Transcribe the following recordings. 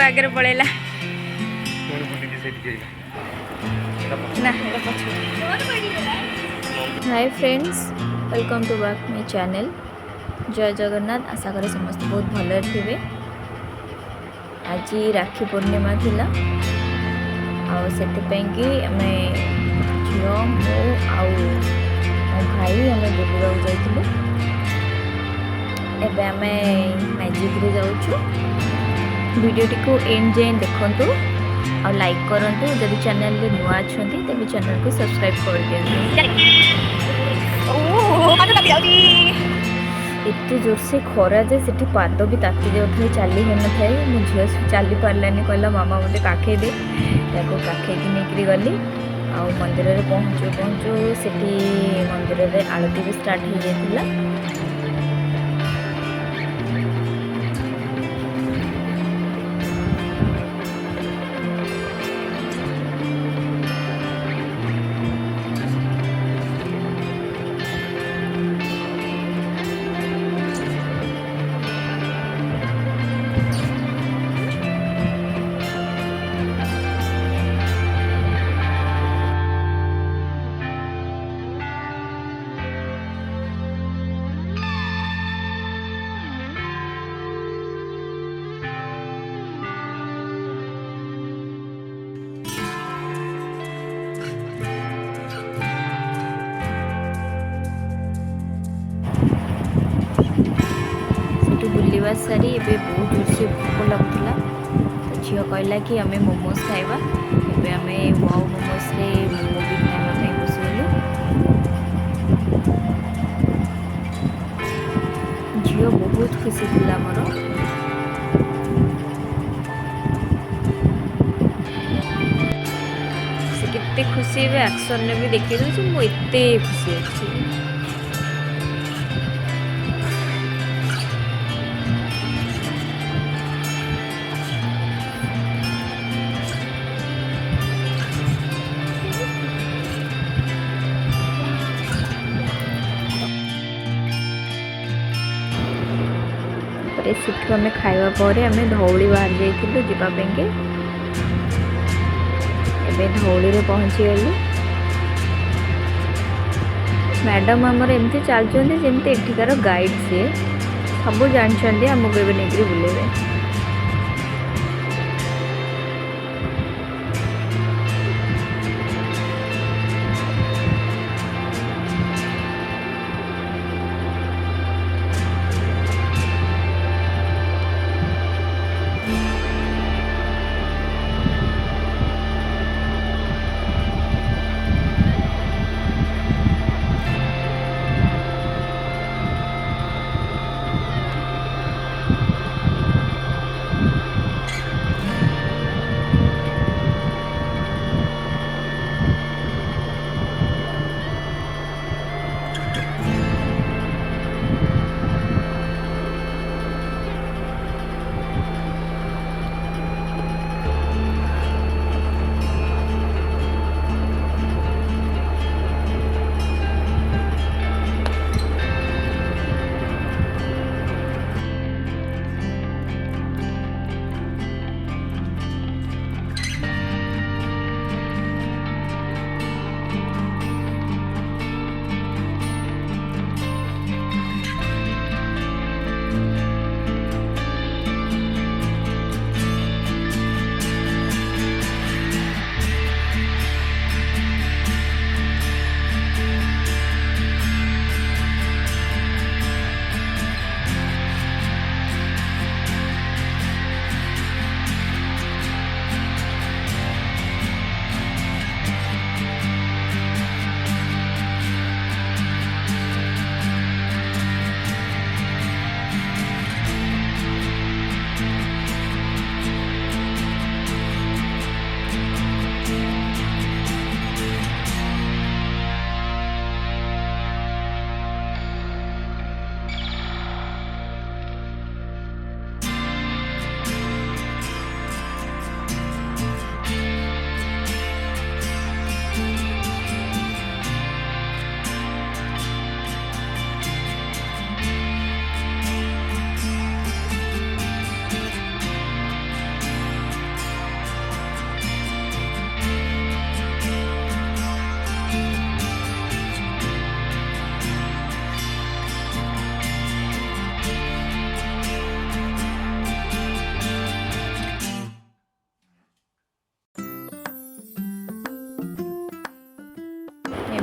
आगे पड़ेगा ना। Hi friends, welcome to back my channel. जय जगन्नाथ। आशा करें समस्त बहुत भल थे। आज राखी पूर्णिमा थिला कि आम झील मो मो भाई आम बुलवा जाइलु। एबे आम मैजिक रे जाऊँ। वीडियोटी को एंड जाए देखंतु और लाइक करंतु। जब चैनल रे नुआ अछंती तबे चैनल को सब्सक्राइब कर दियंतु। एते जोर से खरा जे सेठी पाद भी ताती जाउथले, चाली हे न थाए। मो झियो चाली पारलानी, कहला मामा मते काखे दे। ताको काखे कि नेकरी गली आ मंदिर रे पहुंचो पहुंचो सेठी मंदिर रे आरती भी स्टार्ट हो जाइतिला। बुलवा सारी एबे बहुत जोर से भूख लगुला। तो झील कहला कि आम मोमोज खाइबा। एबे आम वाओ मोमोज रे मोमो भी खाइबा बसगलु। झील बहुत खुशी थिला मोर। से केते खुशी एबे एक्शन ने भी देखि दउछि मो एते खुशी अछि। सेठू आम खाइबा पर आम धौली बाहर जाइलु जावाई। एबे धौली रे पहुँची गलु। मैडम आमर एमती चलते जमती एठिकार गाइड सी सब जानते आमको एबे नेकरी बुलेबे।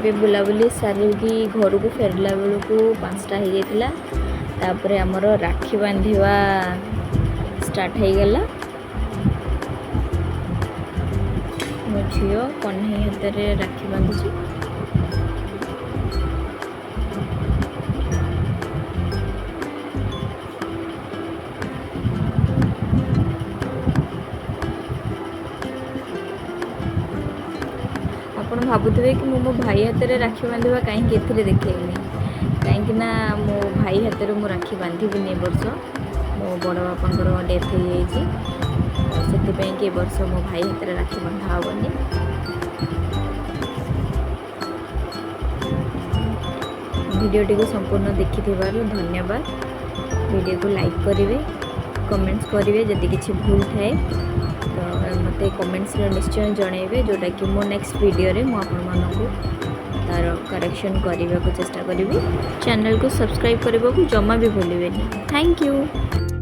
ଏବେ ବୁଲାବୁଲି ସାରିକି ଘରକୁ ଫେରିଲା ବେଳକୁ 5ଟା ହେଇଯାଇଥିଲା। ତାପରେ ଆମର ରାକ୍ଷୀ ବାନ୍ଧିବା ଷ୍ଟାର୍ଟ ହେଇଗଲା। ମୋ ଝିଅ କହ୍ନେଇ ହାତରେ ରାକ୍ଷୀ ବାନ୍ଧୁଛି। ଆପଣ ଭାବୁଥିବେ କି ମୁଁ ମୋ ଭାଇ ହାତରେ ରାକ୍ଷୀ ବାନ୍ଧିବା କାହିଁକି ଏଥିରେ ଦେଖେଇନି, କାହିଁକିନା ମୋ ଭାଇ ହାତରେ ମୁଁ ରାକ୍ଷୀ ବାନ୍ଧିବିନି ଏ ବର୍ଷ। ମୋ ବଡ଼ ବାପାଙ୍କର ଡେଥ୍ ହେଇଯାଇଛି, ସେଥିପାଇଁ କି ଏ ବର୍ଷ ମୋ ଭାଇ ହାତରେ ରାକ୍ଷୀ ବନ୍ଧା ହେବନି। ଭିଡ଼ିଓଟିକୁ ସମ୍ପୂର୍ଣ୍ଣ ଦେଖିଥିବାରୁ ଧନ୍ୟବାଦ। ଭିଡ଼ିଓକୁ ଲାଇକ୍ କରିବେ, କମେଣ୍ଟସ୍ କରିବେ, ଯଦି କିଛି ଭୁଲ ଥାଏ ତ ମୋତେ କମେଣ୍ଟସ୍ରେ ନିଶ୍ଚୟ ଜଣାଇବେ, ଯେଉଁଟାକି ମୁଁ ନେକ୍ସଟ ଭିଡ଼ିଓରେ ମୁଁ ଆପଣମାନଙ୍କୁ ତାର କରେକ୍ସନ୍ କରିବାକୁ ଚେଷ୍ଟା କରିବି। ଚ୍ୟାନେଲକୁ ସବସ୍କ୍ରାଇବ୍ କରିବାକୁ ଜମା ବି ଭୁଲିବେନି। Thank you.